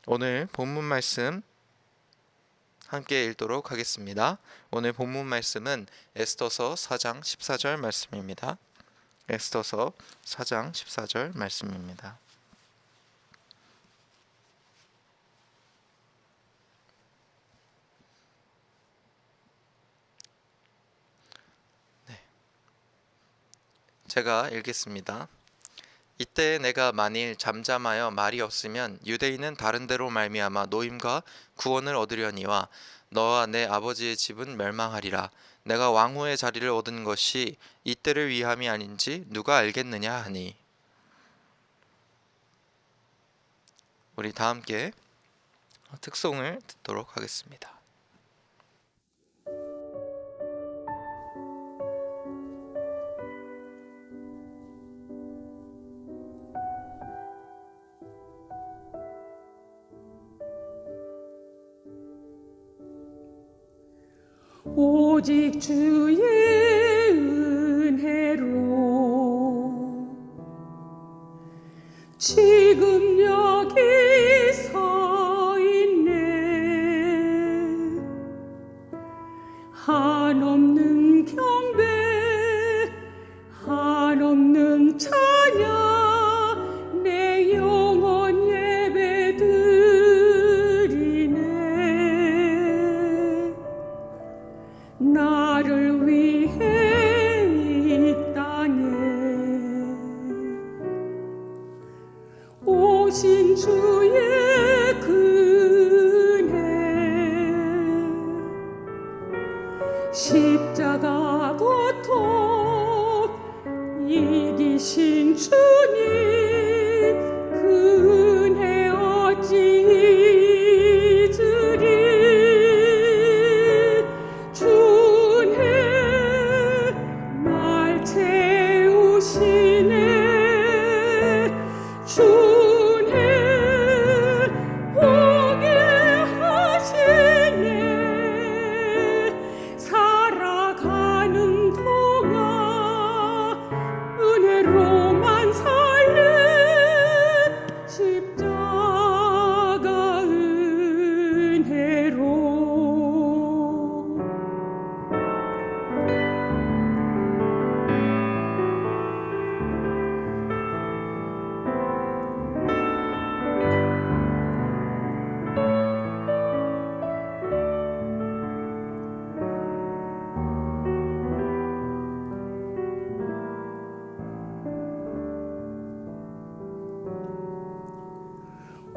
오늘 본문 말씀 함께 읽도록 하겠습니다. 오늘 본문 말씀은 에스더서 4장 14절 말씀입니다. 에스더서 4장 14절 말씀입니다. 제가 읽겠습니다. 이때 내가 만일 잠잠하여 말이 없으면 유대인은 다른 데로 말미암아 노임과 구원을 얻으려니와 너와 내 아버지의 집은 멸망하리라. 내가 왕후의 자리를 얻은 것이 이때를 위함이 아닌지 누가 알겠느냐 하니. 우리 다 함께 특송을 듣도록 하겠습니다. 오직 주의 은혜로 지금 여기 서 있네. 한없는 경배, 한없는 찬양, 내 영혼 예배 드리네. 나를 위해 이 땅에 오신 주의 은혜, 십자가 고통 이기신 주님, 그 은혜 어찌 잊으리.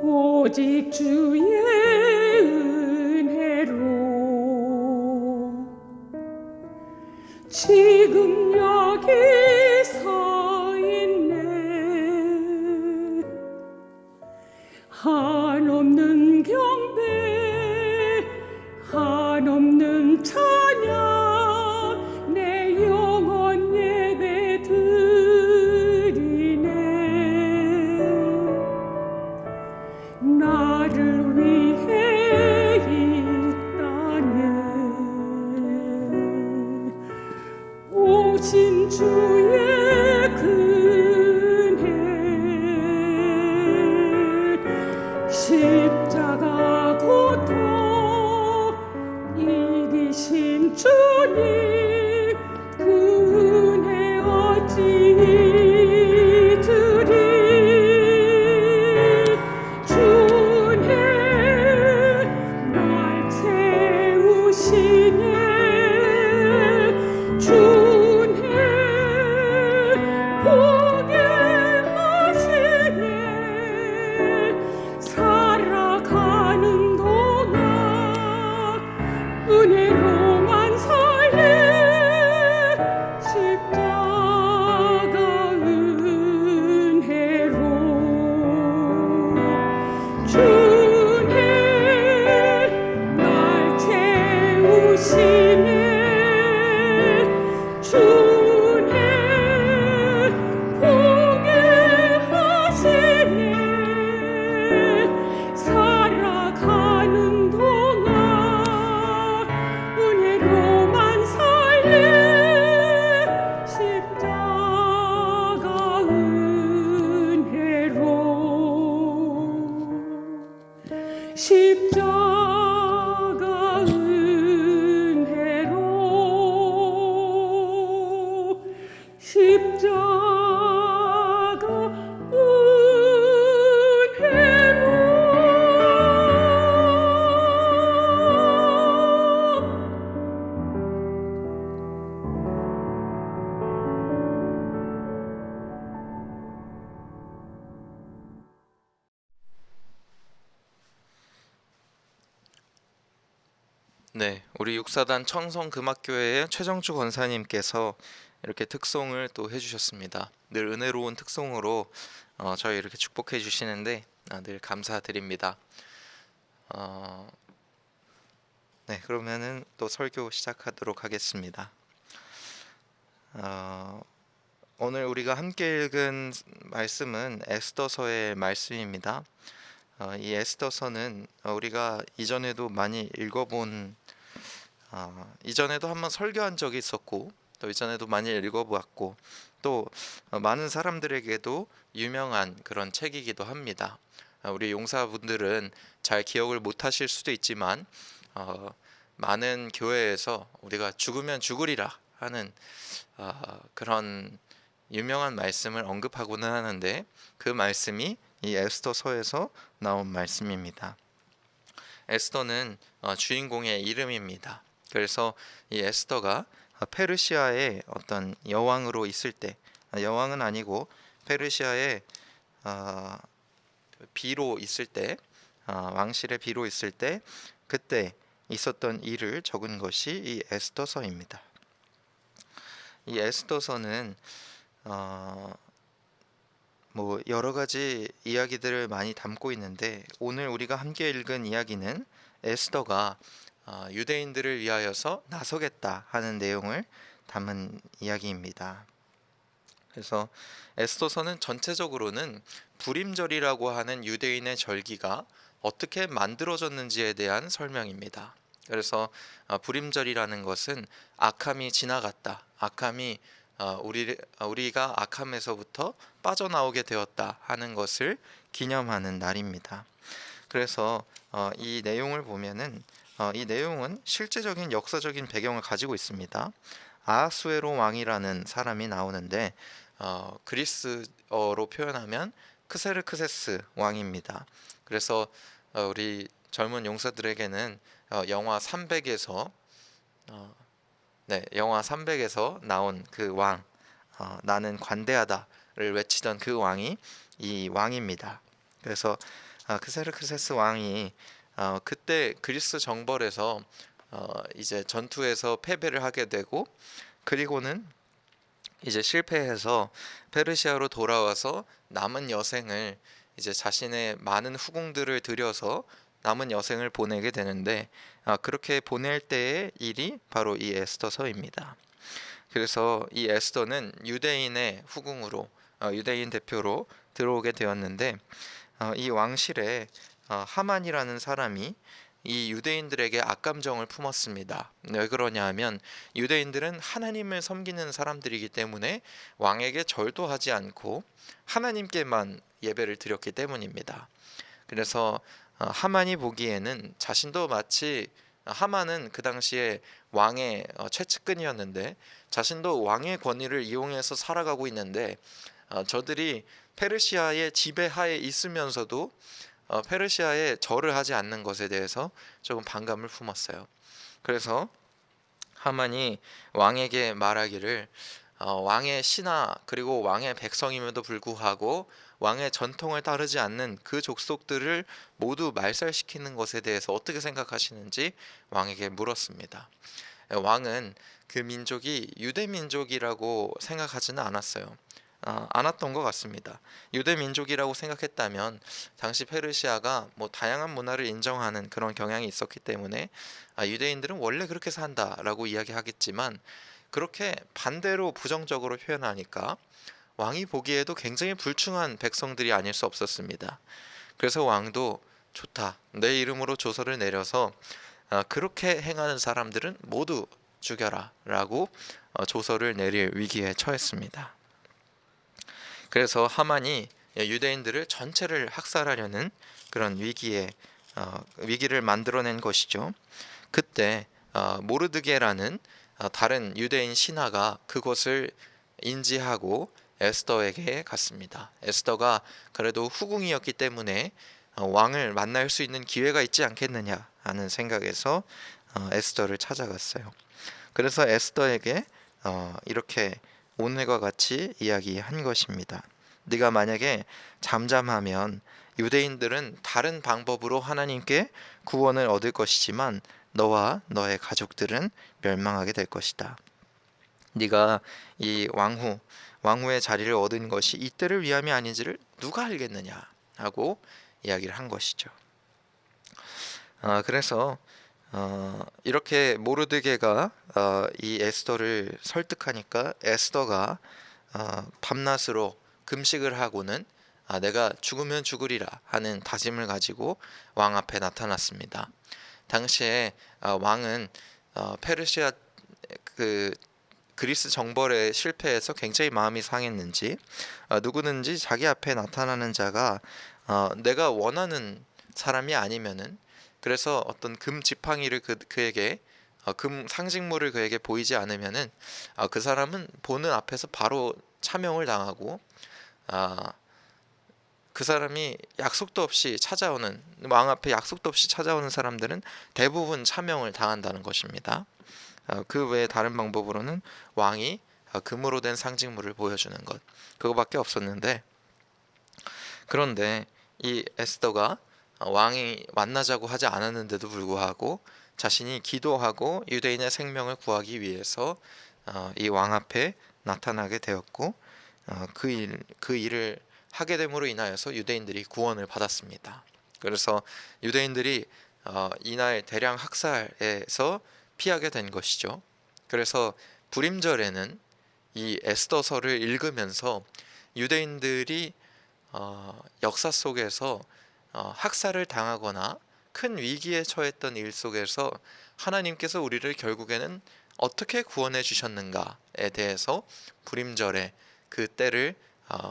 오직 주의 은혜로 지금 여기 서 있네. 한없는 경배, 한없는 찬양, 내 영혼 예배 드리네. 나를 위해 이 땅에 오신 주의 은혜, 십자가 고통 이기신 주님, 그 은혜 어찌 잊으리. 은혜로만 살래. 십자가 은혜로 주님 날 채우시네. 주님 보게 하시네. 살아가는 동안 십자가 은혜로 십자가 은혜로 네, 우리 육사단 청송금학교회의 최정주 권사님께서 이렇게 특송을 또 해주셨습니다. 늘 은혜로운 특송으로 저희 이렇게 축복해 주시는데 늘 감사드립니다. 어, 네, 그러면은 또 설교 시작하도록 하겠습니다. 어, 오늘 우리가 함께 읽은 말씀은 에스더서의 말씀입니다. 이 에스더서는 우리가 이전에도 많이 읽어본 이전에도 한번 설교한 적이 있었고 또 이전에도 많이 읽어보았고 또 많은 사람들에게도 유명한 그런 책이기도 합니다. 우리 용사분들은 잘 기억을 못하실 수도 있지만 많은 교회에서 우리가 죽으면 죽으리라 하는 그런 유명한 말씀을 언급하고는 하는데 그 말씀이 이 에스더서에서 나온 말씀입니다. 에스더는 주인공의 이름입니다. 그래서 이 에스더가 페르시아의 어떤 여왕으로 있을 때, 여왕은 아니고 페르시아의 비로 있을 때, 왕실의 비로 있을 때 그때 있었던 일을 적은 것이 이 에스더서입니다. 이 에스더서는 뭐 여러 가지 이야기들을 많이 담고 있는데 오늘 우리가 함께 읽은 이야기는 에스더가 유대인들을 위하여서 나서겠다 하는 내용을 담은 이야기입니다. 그래서 에스더서는 전체적으로는 불임절이라고 하는 유대인의 절기가 어떻게 만들어졌는지에 대한 설명입니다. 그래서 불임절이라는 것은 악함이 지나갔다, 악함이 우리가 악함에서부터 빠져나오게 되었다 하는 것을 기념하는 날입니다. 그래서 이 내용을 보면은 이 내용은 실제적인 역사적인 배경을 가지고 있습니다. 아하수에로 왕이라는 사람이 나오는데 그리스어로 표현하면 크세르크세스 왕입니다. 그래서 우리 젊은 용사들에게는 영화 300에서 영화 300에서 나온 그 왕, 나는 관대하다를 외치던 그 왕이 이 왕입니다. 그래서 크세르크세스 왕이 그때 그리스 정벌에서 이제 전투에서 패배를 하게 되고 그리고는 이제 실패해서 페르시아로 돌아와서 남은 여생을 이제 자신의 많은 후궁들을 들여서 남은 여생을 보내게 되는데 그렇게 보낼 때의 일이 바로 이 에스더서입니다. 그래서 이 에스더는 유대인의 후궁으로 유대인 대표로 들어오게 되었는데 이 왕실에 하만이라는 사람이 이 유대인들에게 악감정을 품었습니다. 왜 그러냐 하면 유대인들은 하나님을 섬기는 사람들이기 때문에 왕에게 절도 하지 않고 하나님께만 예배를 드렸기 때문입니다. 그래서 하만이 보기에는 자신도 마치 하만은 그 당시에 왕의 최측근이었는데 자신도 왕의 권위를 이용해서 살아가고 있는데 저들이 페르시아의 지배하에 있으면서도 페르시아에 절을 하지 않는 것에 대해서 조금 반감을 품었어요. 그래서 하만이 왕에게 말하기를 왕의 신하 그리고 왕의 백성임에도 불구하고 왕의 전통을 따르지 않는 그 족속들을 모두 말살시키는 것에 대해서 어떻게 생각하시는지 왕에게 물었습니다. 왕은 그 민족이 유대 민족이라고 생각하지는 않았어요. 않았던 것 같습니다. 유대 민족이라고 생각했다면 당시 페르시아가 뭐 다양한 문화를 인정하는 그런 경향이 있었기 때문에 유대인들은 원래 그렇게 산다라고 이야기하겠지만 그렇게 반대로 부정적으로 표현하니까 왕이 보기에도 굉장히 불충한 백성들이 아닐 수 없었습니다. 그래서 왕도 좋다, 내 이름으로 조서를 내려서 그렇게 행하는 사람들은 모두 죽여라 라고 조서를 내릴 위기에 처했습니다. 그래서 하만이 유대인들을 전체를 학살하려는 그런 위기에 위기를 만들어낸 것이죠. 그때 모르드게라는 다른 유대인 신하가 그것을 인지하고 에스더에게 갔습니다. 에스더가 그래도 후궁이었기 때문에 왕을 만날 수 있는 기회가 있지 않겠느냐 하는 생각에서 에스더를 찾아갔어요. 그래서 에스더에게 이렇게 오늘과 같이 이야기한 것입니다. 네가 만약에 잠잠하면 유대인들은 다른 방법으로 하나님께 구원을 얻을 것이지만 너와 너의 가족들은 멸망하게 될 것이다. 네가 이 왕후의 자리를 얻은 것이 이때를 위함이 아닌지를 누가 알겠느냐 하고 이야기를 한 것이죠. 그래서 이렇게 모르드게가 이 에스더를 설득하니까 에스더가 밤낮으로 금식을 하고는 내가 죽으면 죽으리라 하는 다짐을 가지고 왕 앞에 나타났습니다. 당시에 왕은 페르시아 그 그리스 정벌에 실패해서 굉장히 마음이 상했는지 누구든지 자기 앞에 나타나는 자가 내가 원하는 사람이 아니면은, 그래서 어떤 금 지팡이를 그에게 금 상징물을 그에게 보이지 않으면은 그 사람은 보는 앞에서 바로 차명을 당하고 그 사람이 약속도 없이 찾아오는 왕 앞에 약속도 없이 찾아오는 사람들은 대부분 차명을 당한다는 것입니다. 그 외에 다른 방법으로는 왕이 금으로 된 상징물을 보여주는 것, 그거밖에 없었는데, 그런데 이 에스더가 왕이 만나자고 하지 않았는데도 불구하고 자신이 기도하고 유대인의 생명을 구하기 위해서 이 왕 앞에 나타나게 되었고 그 일을 하게 됨으로 인하여서 유대인들이 구원을 받았습니다. 그래서 유대인들이 이날 대량 학살에서 피하게 된 것이죠. 그래서 불임절에는 이 에스더서를 읽으면서 유대인들이 역사 속에서 학살을 당하거나 큰 위기에 처했던 일 속에서 하나님께서 우리를 결국에는 어떻게 구원해 주셨는가에 대해서 불임절에 그 때를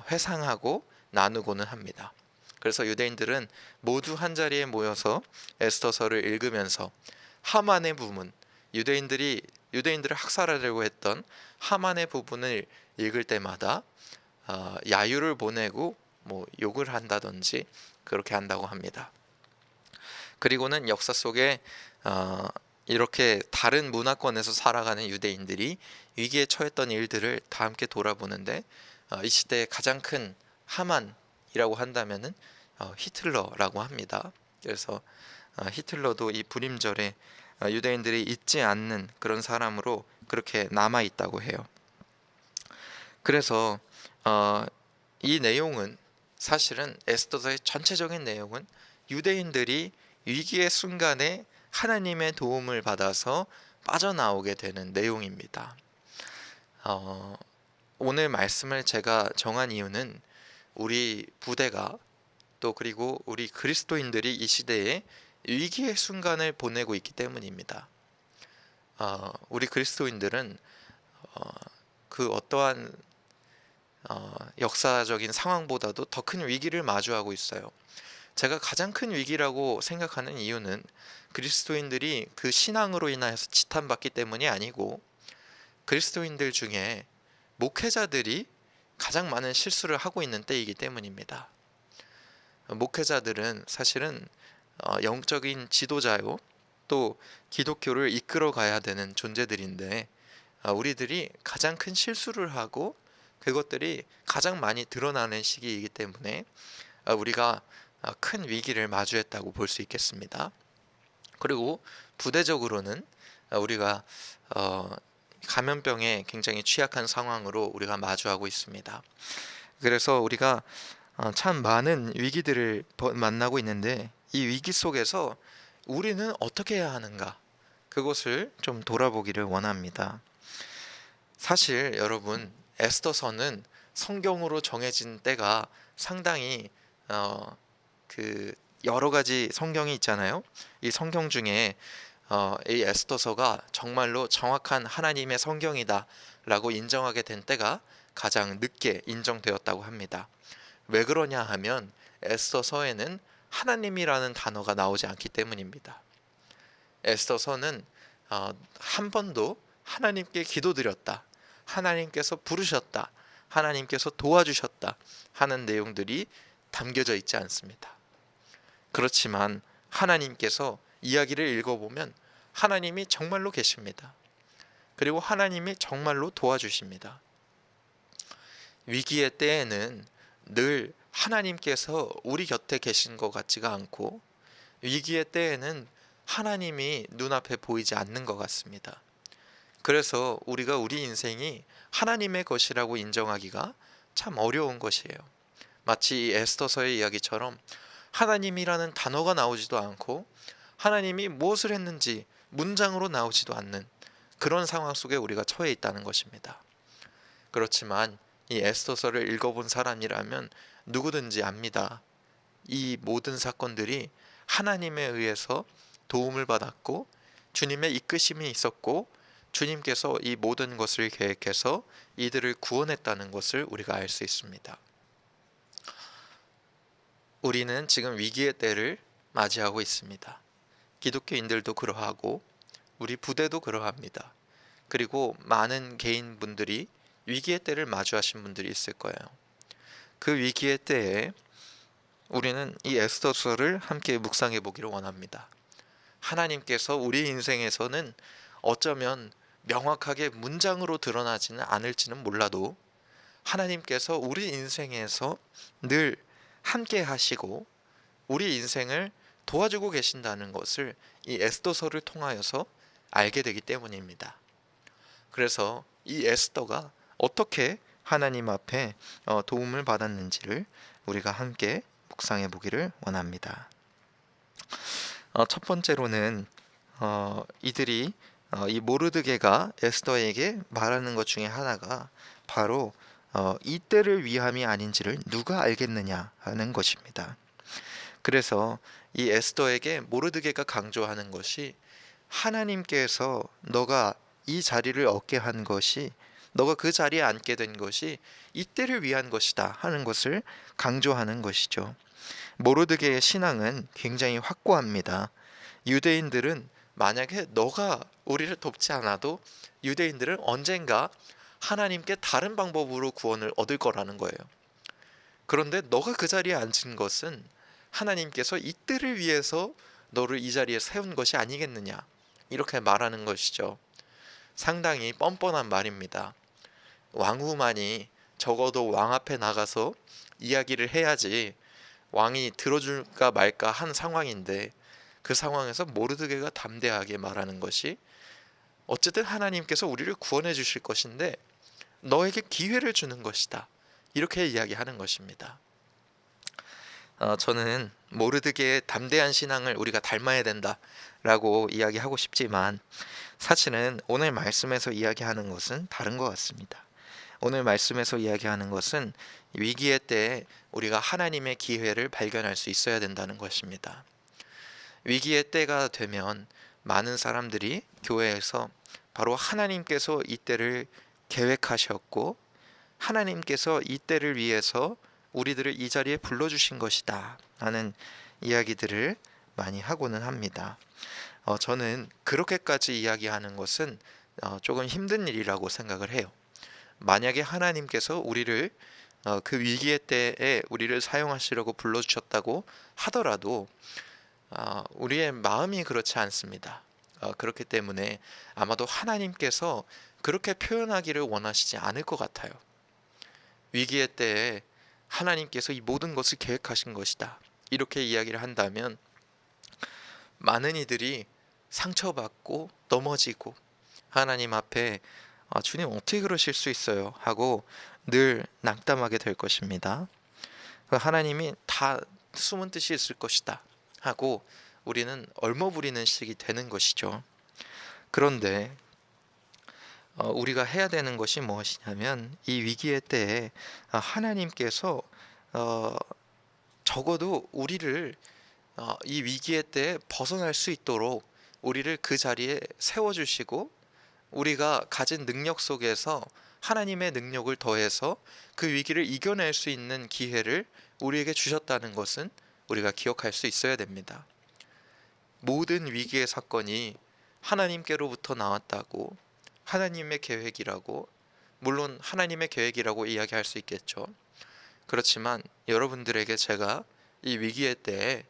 회상하고 나누고는 합니다. 그래서 유대인들은 모두 한 자리에 모여서 에스더서를 읽으면서 하만의 부분, 유대인들을 학살하려고 했던 하만의 부분을 읽을 때마다 야유를 보내고 뭐 욕을 한다든지 그렇게 한다고 합니다. 그리고는 역사 속에 이렇게 다른 문화권에서 살아가는 유대인들이 위기에 처했던 일들을 다 함께 돌아보는데 이 시대의 가장 큰 하만이라고 한다면은 히틀러라고 합니다. 그래서 히틀러도 이 불임절에 유대인들이 잊지 않는 그런 사람으로 그렇게 남아 있다고 해요. 그래서 이 내용은 사실은 에스더서의 전체적인 내용은 유대인들이 위기의 순간에 하나님의 도움을 받아서 빠져나오게 되는 내용입니다. 오늘 말씀을 제가 정한 이유는 우리 부대가 또 그리고 우리 그리스도인들이 이 시대에 위기의 순간을 보내고 있기 때문입니다. 우리 그리스도인들은 그 어떠한 역사적인 상황보다도 더 큰 위기를 마주하고 있어요. 제가 가장 큰 위기라고 생각하는 이유는 그리스도인들이 그 신앙으로 인하여서 지탄받기 때문이 아니고 그리스도인들 중에 목회자들이 가장 많은 실수를 하고 있는 때이기 때문입니다. 목회자들은 사실은 영적인 지도자요, 또 기독교를 이끌어 가야 되는 존재들인데 우리들이 가장 큰 실수를 하고 그것들이 가장 많이 드러나는 시기이기 때문에 우리가 큰 위기를 마주했다고 볼 수 있겠습니다. 그리고 부대적으로는 우리가 감염병에 굉장히 취약한 상황으로 우리가 마주하고 있습니다. 그래서 우리가 참 많은 위기들을 만나고 있는데 이 위기 속에서 우리는 어떻게 해야 하는가, 그것을 좀 돌아보기를 원합니다. 사실 여러분, 에스더서는 성경으로 정해진 때가 상당히 그 여러 가지 성경이 있잖아요. 이 성경 중에 이 에스더서가 정말로 정확한 하나님의 성경이다 라고 인정하게 된 때가 가장 늦게 인정되었다고 합니다. 왜 그러냐 하면 에스더서에는 하나님이라는 단어가 나오지 않기 때문입니다. 에스더서는 한 번도 하나님께 기도드렸다, 하나님께서 부르셨다, 하나님께서 도와주셨다 하는 내용들이 담겨져 있지 않습니다. 그렇지만 하나님께서 이야기를 읽어보면 하나님이 정말로 계십니다. 그리고 하나님이 정말로 도와주십니다. 위기의 때에는 늘 하나님께서 우리 곁에 계신 것 같지가 않고, 위기의 때에는 하나님이 눈앞에 보이지 않는 것 같습니다. 그래서 우리가 우리 인생이 하나님의 것이라고 인정하기가 참 어려운 것이에요. 마치 이 에스더서의 이야기처럼 하나님이라는 단어가 나오지도 않고 하나님이 무엇을 했는지 문장으로 나오지도 않는 그런 상황 속에 우리가 처해 있다는 것입니다. 그렇지만 이 에스더서를 읽어본 사람이라면 누구든지 압니다. 이 모든 사건들이 하나님에 의해서 도움을 받았고 주님의 이끄심이 있었고 주님께서 이 모든 것을 계획해서 이들을 구원했다는 것을 우리가 알 수 있습니다. 우리는 지금 위기의 때를 맞이하고 있습니다. 기독교인들도 그러하고 우리 부대도 그러합니다. 그리고 많은 개인분들이 위기의 때를 마주하신 분들이 있을 거예요. 그 위기의 때에 우리는 이 에스더서를 함께 묵상해 보기를 원합니다. 하나님께서 우리 인생에서는 어쩌면 명확하게 문장으로 드러나지는 않을지는 몰라도 하나님께서 우리 인생에서 늘 함께 하시고 우리 인생을 도와주고 계신다는 것을 이 에스더서를 통하여서 알게 되기 때문입니다. 그래서 이 에스더가 어떻게 하나님 앞에 도움을 받았는지를 우리가 함께 묵상해 보기를 원합니다. 첫 번째로는 이들이 이 모르드게가 에스더에게 말하는 것 중에 하나가 바로 이때를 위함이 아닌지를 누가 알겠느냐 하는 것입니다. 그래서 이 에스더에게 모르드게가 강조하는 것이 하나님께서 너가 이 자리를 얻게 한 것이, 너가 그 자리에 앉게 된 것이 이때를 위한 것이다 하는 것을 강조하는 것이죠. 모르드게의 신앙은 굉장히 확고합니다. 유대인들은 만약에 너가 우리를 돕지 않아도 유대인들은 언젠가 하나님께 다른 방법으로 구원을 얻을 거라는 거예요. 그런데 너가 그 자리에 앉은 것은 하나님께서 이때를 위해서 너를 이 자리에 세운 것이 아니겠느냐, 이렇게 말하는 것이죠. 상당히 뻔뻔한 말입니다. 왕후만이 적어도 왕 앞에 나가서 이야기를 해야지 왕이 들어줄까 말까 한 상황인데, 그 상황에서 모르드게가 담대하게 말하는 것이 어쨌든 하나님께서 우리를 구원해 주실 것인데 너에게 기회를 주는 것이다, 이렇게 이야기하는 것입니다. 저는 모르드게의 담대한 신앙을 우리가 닮아야 된다라고 이야기하고 싶지만 사실은 오늘 말씀에서 이야기하는 것은 다른 것 같습니다. 오늘 말씀에서 이야기하는 것은 위기의 때에 우리가 하나님의 기회를 발견할 수 있어야 된다는 것입니다. 위기의 때가 되면 많은 사람들이 교회에서 바로 하나님께서 이 때를 계획하셨고 하나님께서 이 때를 위해서 우리들을 이 자리에 불러주신 것이다 하는 이야기들을 많이 하고는 합니다. 저는 그렇게까지 이야기하는 것은 조금 힘든 일이라고 생각을 해요. 만약에 하나님께서 우리를 그 위기의 때에 우리를 사용하시려고 불러주셨다고 하더라도 우리의 마음이 그렇지 않습니다. 그렇기 때문에 아마도 하나님께서 그렇게 표현하기를 원하시지 않을 것 같아요. 위기의 때에 하나님께서 이 모든 것을 계획하신 것이다, 이렇게 이야기를 한다면 많은 이들이 상처받고 넘어지고 하나님 앞에 주님 어떻게 그러실 수 있어요 하고 늘 낙담하게 될 것입니다. 하나님이 다 숨은 뜻이 있을 것이다 하고 우리는 얼머부리는 식이 되는 것이죠. 그런데 우리가 해야 되는 것이 무엇이냐면 이 위기의 때에 하나님께서 적어도 우리를 이 위기의 때에 벗어날 수 있도록 우리를 그 자리에 세워주시고 우리가 가진 능력 속에서 하나님의 능력을 더해서 그 위기를 이겨낼 수 있는 기회를 우리에게 주셨다는 것은 우리가 기억할 수 있어야 됩니다. 모든 위기의 사건이 하나님께로부터 나왔다고, 하나님의 계획이라고, 물론 하나님의 계획이라고 이야기할 수 있겠죠. 그렇지만 여러분들에게 제가 이 위기의 때에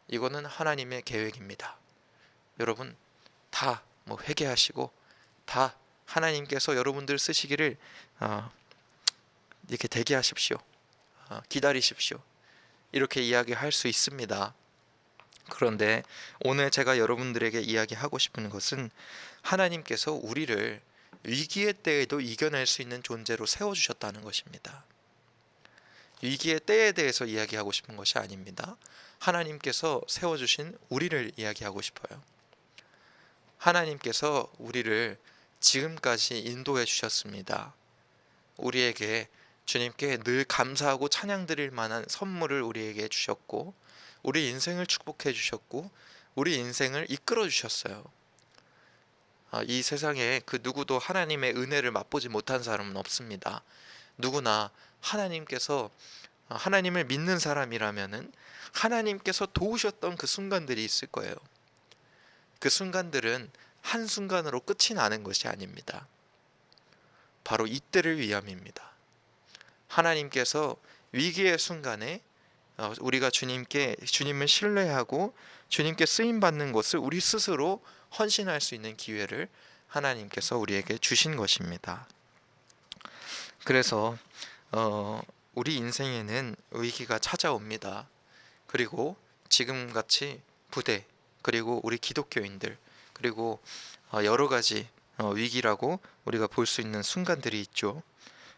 이거는 하나님의 계획입니다. 여러분 다 회개하시고 다 하나님께서 여러분들 쓰시기를 이렇게 대기하십시오. 기다리십시오. 이렇게 이야기할 수 있습니다. 그런데 오늘 제가 여러분들에게 이야기하고 싶은 것은 하나님께서 우리를 위기의 때에도 이겨낼 수 있는 존재로 세워주셨다는 것입니다. 위기의 때에 대해서 이야기하고 싶은 것이 아닙니다. 하나님께서 세워주신 우리를 이야기하고 싶어요. 하나님께서 우리를 지금까지 인도해 주셨습니다. 우리에게 주님께 늘 감사하고 찬양 드릴 만한 선물을 우리에게 주셨고, 우리 인생을 축복해 주셨고, 우리 인생을 이끌어 주셨어요. 이 세상에 그 누구도 하나님의 은혜를 맛보지 못한 사람은 없습니다. 누구나 하나님께서 하나님을 믿는 사람이라면은 하나님께서 도우셨던 그 순간들이 있을 거예요. 그 순간들은 한순간으로 끝이 나는 것이 아닙니다. 바로 이때를 위함입니다. 하나님께서 위기의 순간에 우리가 주님을 신뢰하고 주님께 쓰임 받는 것을 우리 스스로 헌신할 수 있는 기회를 하나님께서 우리에게 주신 것입니다. 그래서 우리 인생에는 위기가 찾아옵니다. 그리고 지금같이 부대, 그리고 우리 기독교인들, 그리고 여러 가지 위기라고 우리가 볼 수 있는 순간들이 있죠.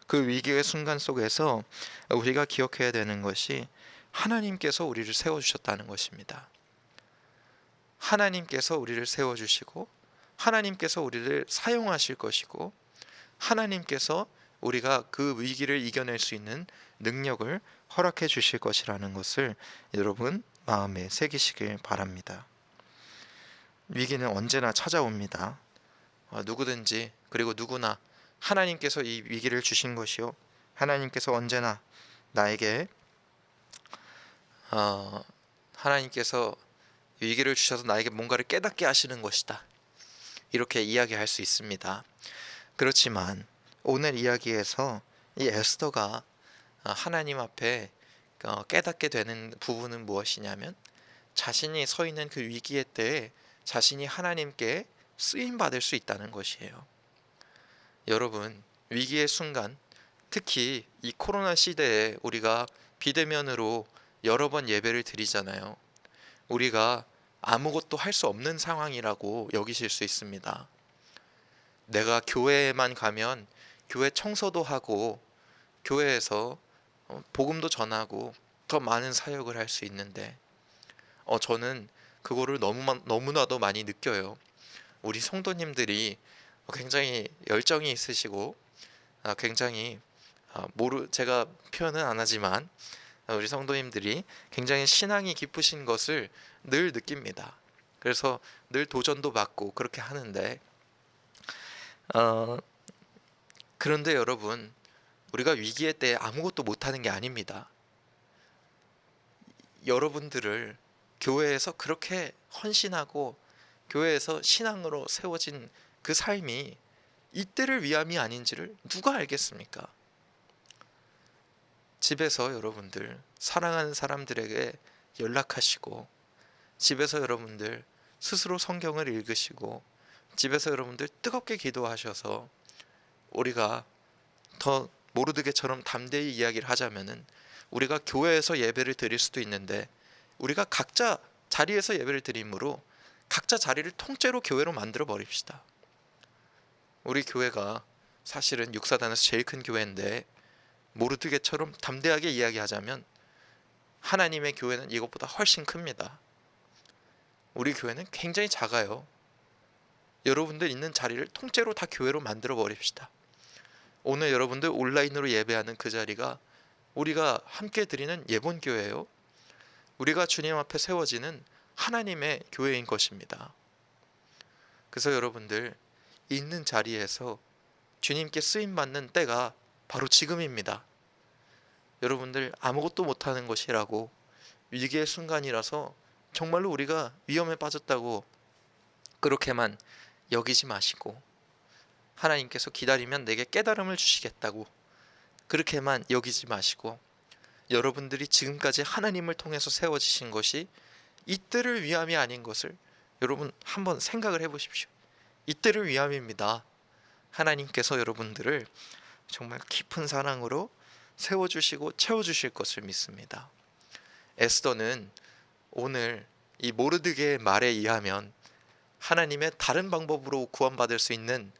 그 위기의 순간 속에서 우리가 기억해야 되는 것이 하나님께서 우리를 세워주셨다는 것입니다. 하나님께서 우리를 세워주시고 하나님께서 우리를 사용하실 것이고 하나님께서 우리가 그 위기를 이겨낼 수 있는 능력을 허락해 주실 것이라는 것을 여러분 마음에 새기시길 바랍니다. 위기는 언제나 찾아옵니다. 누구든지, 그리고 누구나 하나님께서 이 위기를 주신 것이요, 하나님께서 언제나 나에게 하나님께서 위기를 주셔서 나에게 뭔가를 깨닫게 하시는 것이다, 이렇게 이야기할 수 있습니다. 그렇지만 오늘 이야기에서 이 에스더가 하나님 앞에 깨닫게 되는 부분은 무엇이냐면, 자신이 서 있는 그 위기의 때에 자신이 하나님께 쓰임 받을 수 있다는 것이에요. 여러분, 위기의 순간, 특히 이 코로나 시대에 우리가 비대면으로 여러 번 예배를 드리잖아요. 우리가 아무것도 할 수 없는 상황이라고 여기실 수 있습니다. 내가 교회에만 가면 교회 청소도 하고 교회에서 복음도 전하고 더 많은 사역을 할 수 있는데, 저는 그거를 너무나도 많이 느껴요. 우리 성도님들이 굉장히 열정이 있으시고 굉장히 제가 표현은 안 하지만 우리 성도님들이 굉장히 신앙이 깊으신 것을 늘 느낍니다. 그래서 늘 도전도 받고 그렇게 하는데, 그런데 여러분, 우리가 위기의 때에 아무것도 못하는 게 아닙니다. 여러분들을 교회에서 그렇게 헌신하고 교회에서 신앙으로 세워진 그 삶이 이때를 위함이 아닌지를 누가 알겠습니까? 집에서 여러분들 사랑하는 사람들에게 연락하시고, 집에서 여러분들 스스로 성경을 읽으시고, 집에서 여러분들 뜨겁게 기도하셔서, 우리가 더 모르드게처럼 담대히 이야기를 하자면은 우리가 교회에서 예배를 드릴 수도 있는데, 우리가 각자 자리에서 예배를 드림으로 각자 자리를 통째로 교회로 만들어 버립시다. 우리 교회가 사실은 육사단에서 제일 큰 교회인데, 모르드게처럼 담대하게 이야기하자면 하나님의 교회는 이것보다 훨씬 큽니다. 우리 교회는 굉장히 작아요. 여러분들 있는 자리를 통째로 다 교회로 만들어 버립시다. 오늘 여러분들 온라인으로 예배하는 그 자리가 우리가 함께 드리는 예본교회예요. 우리가 주님 앞에 세워지는 하나님의 교회인 것입니다. 그래서 여러분들 있는 자리에서 주님께 쓰임받는 때가 바로 지금입니다. 여러분들 아무것도 못하는 것이라고 위기의 순간이라서 정말로 우리가 위험에 빠졌다고 그렇게만 여기지 마시고, 하나님께서 기다리면 내게 깨달음을 주시겠다고 그렇게만 여기지 마시고, 여러분들이 지금까지 하나님을 통해서 세워지신 것이 이때를 위함이 아닌 것을 여러분 한번 생각을 해보십시오. 이때를 위함입니다. 하나님께서 여러분들을 정말 깊은 사랑으로 세워주시고 채워주실 것을 믿습니다. 에스더는 오늘 이 모르드게의 말에 의하면 하나님의 다른 방법으로 구원받을 수 있는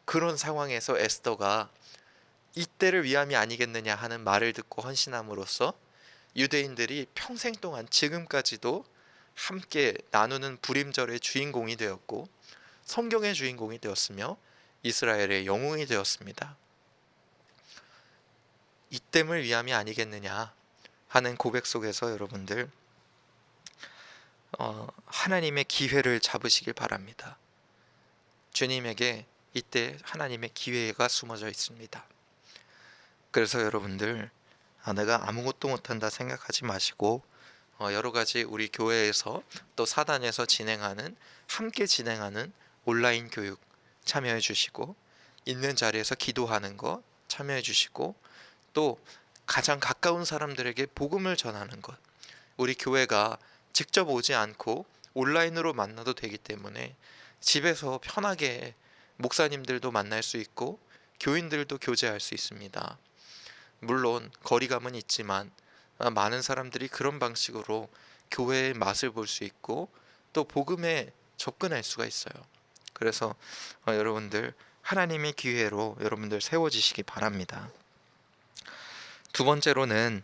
그런 상황에서 에스더가 이때를 위함이 아니겠느냐 하는 말을 듣고 헌신함으로써 유대인들이 평생 동안 지금까지도 함께 나누는 불임절의 주인공이 되었고, 성경의 주인공이 되었으며 이스라엘의 영웅이 되었습니다. 이때를 위함이 아니겠느냐 하는 고백 속에서 여러분들 하나님의 기회를 잡으시길 바랍니다. 주님에게 이때 하나님의 기회가 숨어져 있습니다. 그래서 여러분들 내가 아무것도 못한다 생각하지 마시고, 여러 가지 우리 교회에서 또 사단에서 함께 진행하는 온라인 교육 참여해 주시고, 있는 자리에서 기도하는 거 참여해 주시고, 또 가장 가까운 사람들에게 복음을 전하는 것, 우리 교회가 직접 오지 않고 온라인으로 만나도 되기 때문에 집에서 편하게 목사님들도 만날 수 있고 교인들도 교제할 수 있습니다. 물론 거리감은 있지만 많은 사람들이 그런 방식으로 교회의 맛을 볼 수 있고 또 복음에 접근할 수가 있어요. 그래서 여러분들 하나님의 기회로 여러분들 세워지시기 바랍니다. 두 번째로는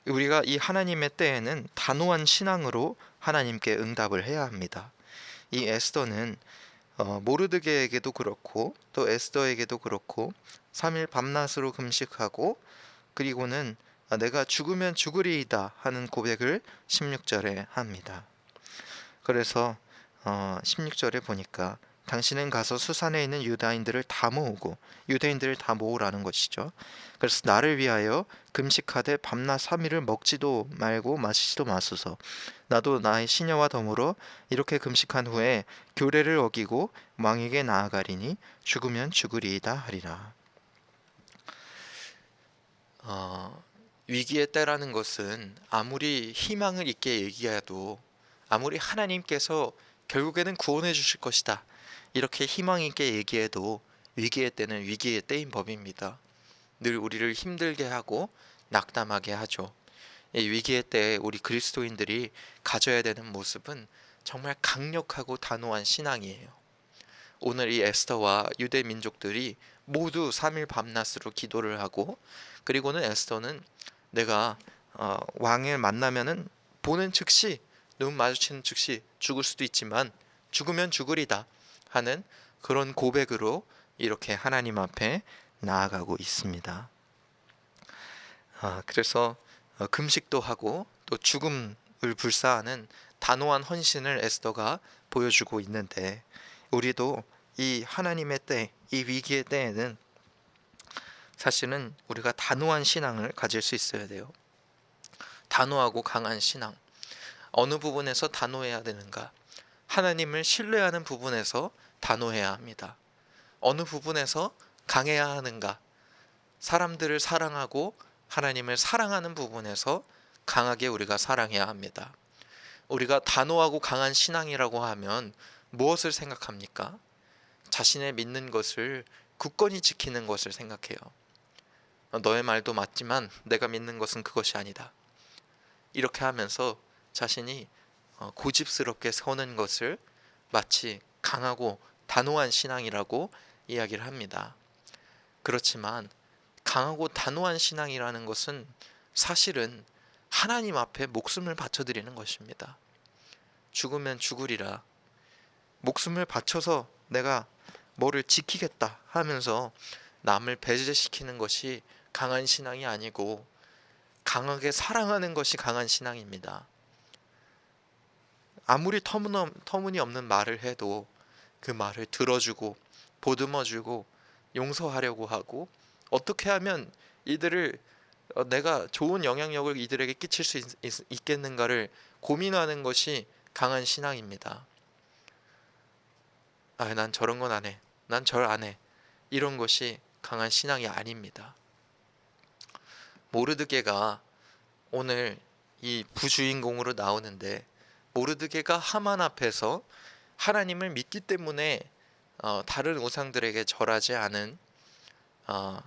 우리가 이 하나님의 때에는 단호한 신앙으로 하나님께 응답을 해야 합니다. 이 에스더는 모르드게에게도 그렇고 또 에스더에게도 그렇고 3일 밤낮으로 금식하고, 그리고는 내가 죽으면 죽으리이다 하는 고백을 16절에 합니다. 그래서 16절에 보니까 당신은 가서 수산에 있는 유대인들을 다 모으라는 것이죠. 그래서 나를 위하여 금식하되 밤낮 3일을 먹지도 말고 마시지도 마소서. 나도 나의 시녀와 더불어 이렇게 금식한 후에 규례를 어기고 왕에게 나아가리니 죽으면 죽으리이다 하리라. 위기의 때라는 것은 아무리 희망을 있게 얘기해도, 아무리 하나님께서 결국에는 구원해 주실 것이다 이렇게 희망 있게 얘기해도 위기의 때는 위기의 때인 법입니다. 늘 우리를 힘들게 하고 낙담하게 하죠. 이 위기의 때에 우리 그리스도인들이 가져야 되는 모습은 정말 강력하고 단호한 신앙이에요. 오늘 이 에스더와 유대 민족들이 모두 3일 밤낮으로 기도를 하고, 그리고는 에스더는 내가 왕을 만나면은 보는 즉시, 눈 마주치는 즉시 죽을 수도 있지만 죽으면 죽으리다 하는 그런 고백으로 이렇게 하나님 앞에 나아가고 있습니다. 그래서 금식도 하고 또 죽음을 불사하는 단호한 헌신을 에스더가 보여주고 있는데, 우리도 이 하나님의 때, 이 위기의 때에는 사실은 우리가 단호한 신앙을 가질 수 있어야 돼요. 단호하고 강한 신앙. 어느 부분에서 단호해야 되는가? 하나님을 신뢰하는 부분에서 단호해야 합니다. 어느 부분에서 강해야 하는가? 사람들을 사랑하고 하나님을 사랑하는 부분에서 강하게 우리가 사랑해야 합니다. 우리가 단호하고 강한 신앙이라고 하면 무엇을 생각합니까? 자신의 믿는 것을 굳건히 지키는 것을 생각해요. 너의 말도 맞지만 내가 믿는 것은 그것이 아니다. 이렇게 하면서 자신이 고집스럽게 서는 것을 마치 강하고 단호한 신앙이라고 이야기를 합니다. 그렇지만 강하고 단호한 신앙이라는 것은 사실은 하나님 앞에 목숨을 바쳐드리는 것입니다. 죽으면 죽으리라. 목숨을 바쳐서 내가 뭐를 지키겠다 하면서 남을 배제시키는 것이 강한 신앙이 아니고 강하게 사랑하는 것이 강한 신앙입니다. 아무리 터무니없는 말을 해도 그 말을 들어주고 보듬어주고 용서하려고 하고, 어떻게 하면 이들을 내가 좋은 영향력을 이들에게 끼칠 수 있겠는가를 고민하는 것이 강한 신앙입니다. 아, 난 저런 건 안 해. 난 절 안 해. 이런 것이 강한 신앙이 아닙니다. 모르드게가 오늘 이 부주인공으로 나오는데, 모르드게가 하만 앞에서 하나님을 믿기 때문에 다른 우상들에게 절하지 않은 어,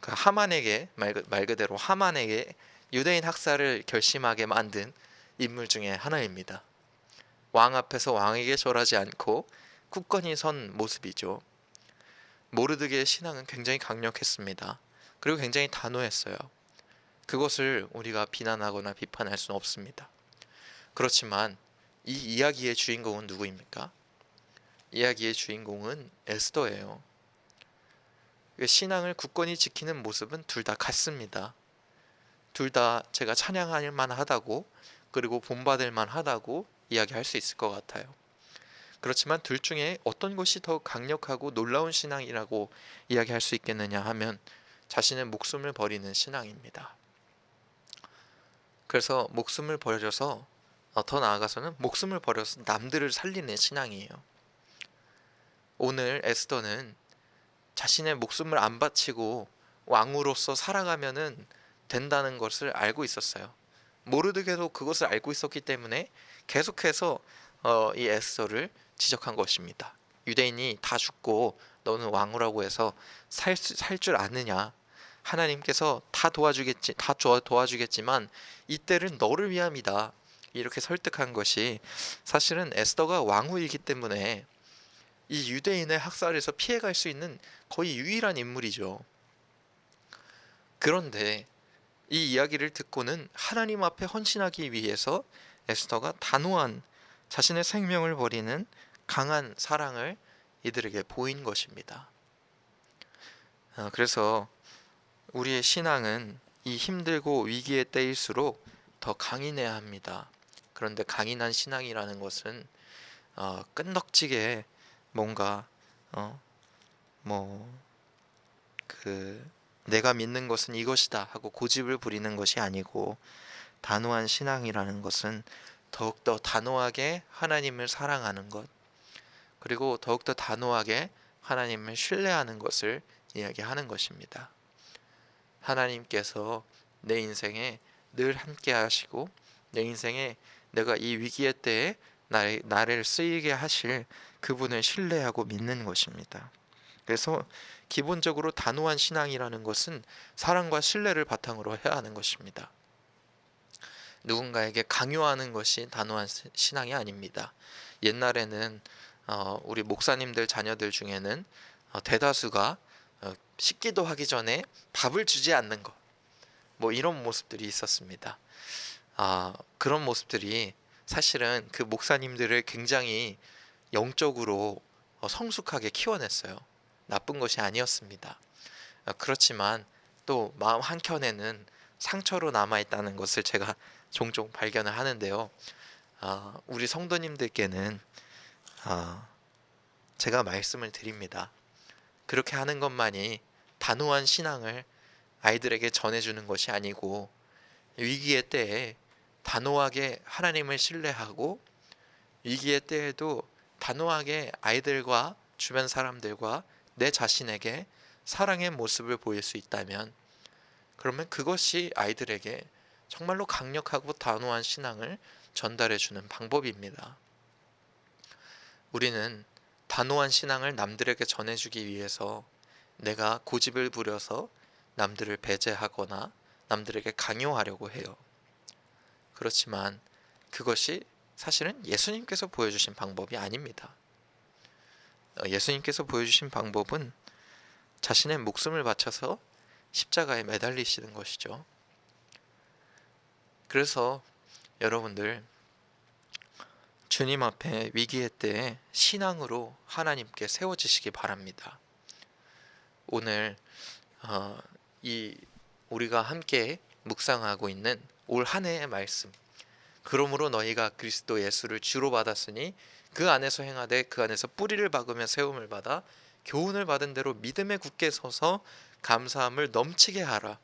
그 하만에게 말 그대로 하만에게 유대인 학살을 결심하게 만든 인물 중에 하나입니다. 왕 앞에서 왕에게 절하지 않고 굳건히 선 모습이죠. 모르드게의 신앙은 굉장히 강력했습니다. 그리고 굉장히 단호했어요. 그것을 우리가 비난하거나 비판할 수는 없습니다. 그렇지만 이 이야기의 주인공은 누구입니까? 이야기의 주인공은 에스더예요. 신앙을 굳건히 지키는 모습은 둘 다 같습니다. 둘 다 제가 찬양할 만하다고, 그리고 본받을 만하다고 이야기할 수 있을 것 같아요. 그렇지만 둘 중에 어떤 것이 더 강력하고 놀라운 신앙이라고 이야기할 수 있겠느냐 하면 자신의 목숨을 버리는 신앙입니다. 그래서 목숨을 버려서 더 나아가서는 목숨을 버려서 남들을 살리는 신앙이에요. 오늘 에스더는 자신의 목숨을 안 바치고 왕으로서 살아가면은 된다는 것을 알고 있었어요. 모르드게도 그것을 알고 있었기 때문에 계속해서 이 에스더를 지적한 것입니다. 유대인이 다 죽고 너는 왕이라고 해서 살 줄 아느냐? 하나님께서 다 도와주겠지만 이때는 너를 위함이다. 이렇게 설득한 것이 사실은 에스더가 왕후이기 때문에 이 유대인의 학살에서 피해갈 수 있는 거의 유일한 인물이죠. 그런데 이 이야기를 듣고는 하나님 앞에 헌신하기 위해서 에스더가 단호한 자신의 생명을 버리는 강한 사랑을 이들에게 보인 것입니다. 그래서 우리의 신앙은 이 힘들고 위기의 때일수록 더 강인해야 합니다. 그런데 강인한 신앙이라는 것은 끈덕지게 뭔가 내가 믿는 것은 이것이다 하고 고집을 부리는 것이 아니고, 단호한 신앙이라는 것은 더욱더 단호하게 하나님을 사랑하는 것, 그리고 더욱더 단호하게 하나님을 신뢰하는 것을 이야기하는 것입니다. 하나님께서 내 인생에 늘 함께 하시고, 내 인생에 내가 이 위기의 때에 나를 쓰이게 하실 그분을 신뢰하고 믿는 것입니다. 그래서 기본적으로 단호한 신앙이라는 것은 사랑과 신뢰를 바탕으로 해야 하는 것입니다. 누군가에게 강요하는 것이 단호한 신앙이 아닙니다. 옛날에는 우리 목사님들 자녀들 중에는 대다수가 식기도 하기 전에 밥을 주지 않는 것, 뭐 이런 모습들이 있었습니다. 그런 모습들이 사실은 그 목사님들을 굉장히 영적으로 성숙하게 키워냈어요. 나쁜 것이 아니었습니다. 그렇지만 또 마음 한켠에는 상처로 남아있다는 것을 제가 종종 발견을 하는데요. 우리 성도님들께는 제가 말씀을 드립니다. 그렇게 하는 것만이 단호한 신앙을 아이들에게 전해주는 것이 아니고, 위기의 때에 단호하게 하나님을 신뢰하고, 위기의 때에도 단호하게 아이들과 주변 사람들과 내 자신에게 사랑의 모습을 보일 수 있다면, 그러면 그것이 아이들에게 정말로 강력하고 단호한 신앙을 전달해 주는 방법입니다. 우리는 단호한 신앙을 남들에게 전해주기 위해서 내가 고집을 부려서 남들을 배제하거나 남들에게 강요하려고 해요. 그렇지만 그것이 사실은 예수님께서 보여주신 방법이 아닙니다. 예수님께서 보여주신 방법은 자신의 목숨을 바쳐서 십자가에 매달리시는 것이죠. 그래서 여러분들, 주님 앞에 위기의 때에 신앙으로 하나님께 세워지시기 바랍니다. 오늘 우리가 함께 묵상하고 있는 올 한 해의 말씀, 그러므로 너희가 그리스도 예수를 주로 받았으니 그 안에서 행하되 그 안에서 뿌리를 박으며 세움을 받아 교훈을 받은 대로 믿음에 굳게 서서 감사함을 넘치게 하라.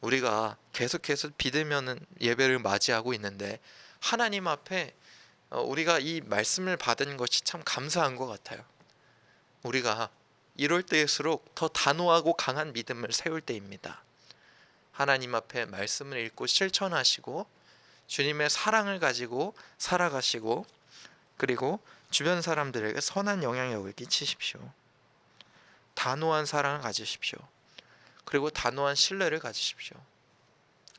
우리가 계속해서 믿으면은 예배를 맞이하고 있는데 하나님 앞에 우리가 이 말씀을 받은 것이 참 감사한 것 같아요. 우리가 이럴 때일수록 더 단호하고 강한 믿음을 세울 때입니다. 하나님 앞에 말씀을 읽고 실천하시고 주님의 사랑을 가지고 살아가시고 그리고 주변 사람들에게 선한 영향력을 끼치십시오. 단호한 사랑을 가지십시오. 그리고 단호한 신뢰를 가지십시오.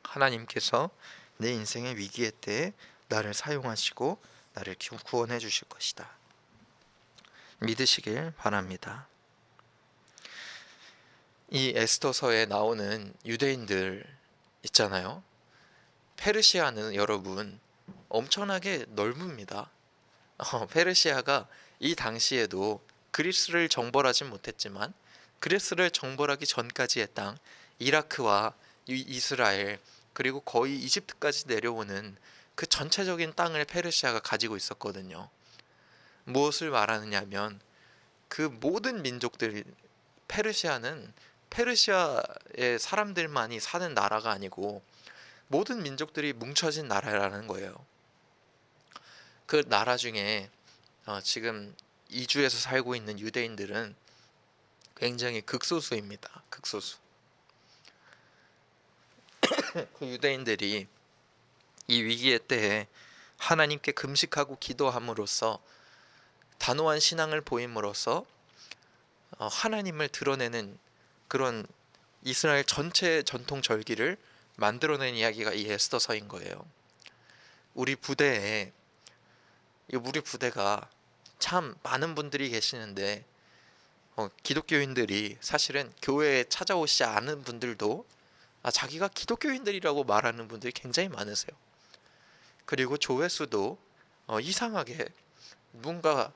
하나님께서 내 인생의 위기의 때에 나를 사용하시고 나를 구원해 주실 것이다. 믿으시길 바랍니다. 이 에스더서에 나오는 유대인들 있잖아요. 페르시아는 여러분 엄청나게 넓습니다. 페르시아가 이 당시에도 그리스를 정벌하진 못했지만 그리스를 정벌하기 전까지의 땅 이라크와 이스라엘 그리고 거의 이집트까지 내려오는 그 전체적인 땅을 페르시아가 가지고 있었거든요. 무엇을 말하느냐면 그 모든 민족들 페르시아는 페르시아의 사람들만이 사는 나라가 아니고 모든 민족들이 뭉쳐진 나라라는 거예요. 그 나라 중에 지금 이주에서 살고 있는 유대인들은 굉장히 극소수입니다. 극소수. 그 유대인들이 이 위기의 때에 하나님께 금식하고 기도함으로써 단호한 신앙을 보임으로써 하나님을 드러내는 그런 이스라엘 전체 전통 절기를 만들어낸 이야기가 이 에스더서인 거예요. 우리 부대가 참 많은 분들이 계시는데 기독교인들이 사실은 교회에 찾아오시지 않은 분들도 자기가 기독교인들이라고 말하는 분들이 굉장히 많으세요. 그리고 조회수도 이상하게 뭔가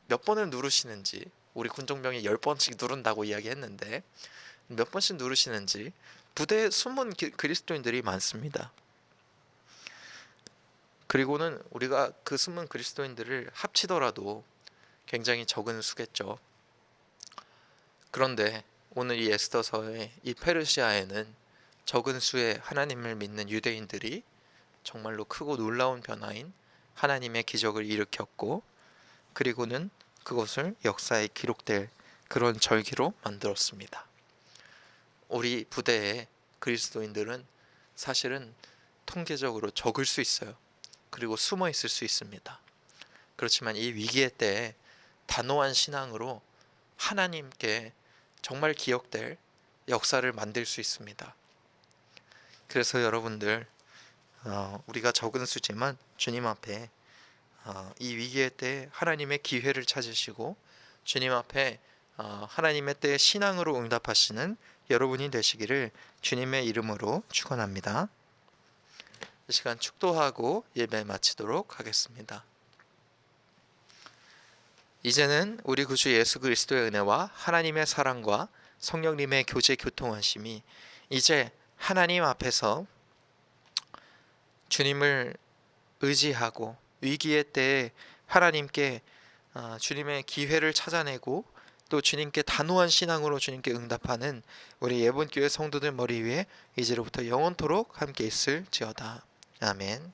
몇 번을 누르시는지 우리 군종병이 10번씩 누른다고 이야기했는데 몇 번씩 누르시는지 부대에 숨은 그리스도인들이 많습니다. 그리고는 우리가 그 숨은 그리스도인들을 합치더라도 굉장히 적은 수겠죠. 그런데 오늘 이 에스더서의 이 페르시아에는 적은 수의 하나님을 믿는 유대인들이 정말로 크고 놀라운 변화인 하나님의 기적을 일으켰고 그리고는 그것을 역사에 기록될 그런 절기로 만들었습니다. 우리 부대의 그리스도인들은 사실은 통계적으로 적을 수 있어요. 그리고 숨어 있을 수 있습니다. 그렇지만 이 위기의 때에 단호한 신앙으로 하나님께 정말 기억될 역사를 만들 수 있습니다. 그래서 여러분들 우리가 적은 수지만 주님 앞에 이 위기의 때에 하나님의 기회를 찾으시고 주님 앞에 하나님의 때에 신앙으로 응답하시는 여러분이 되시기를 주님의 이름으로 축원합니다. 이 시간 축도하고 예배 마치도록 하겠습니다. 이제는 우리 구주 예수 그리스도의 은혜와 하나님의 사랑과 성령님의 교제 교통하심이 이제 하나님 앞에서 주님을 의지하고 위기의 때에 하나님께 주님의 기회를 찾아내고 또 주님께 단호한 신앙으로 주님께 응답하는 우리 예본교회 성도들 머리 위에 이제로부터 영원토록 함께 있을지어다. 아멘.